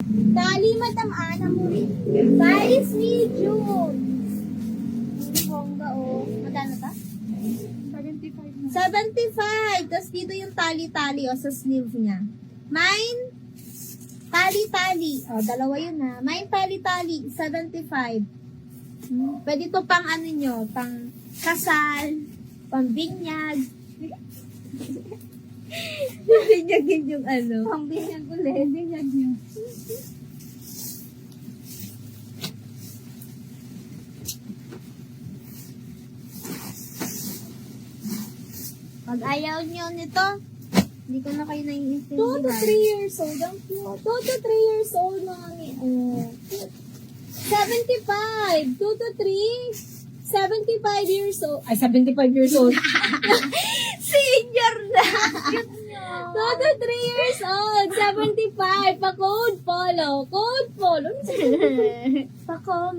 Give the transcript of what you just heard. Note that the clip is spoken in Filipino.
Dali matam-ana mo rin. Size medium. Ang bongga, oh. Magkano ta? 75 na. 75. Tapos dito yung tali-tali, oh, sa sleeve niya. Mine, tali-tali. Oh, dalawa yun, ha. Mine, tali-tali, 75. Pwede to pang ano nyo, pang kasal, pang binyag. Binyagin yung ano. Pambinyag ulit. Binyag niyo. Pag ayaw nyo nito, hindi ko na kayo 2 to naiintindihan. 3 years old. Ang cute. 2 to 3 years old, mami. Oh. 75. 2 to 3. 75 years old. Ay, 75 years old. Senior na! 2 to 3 years old. 75. Pa-code polo. Code polo. Ano sa Pakom.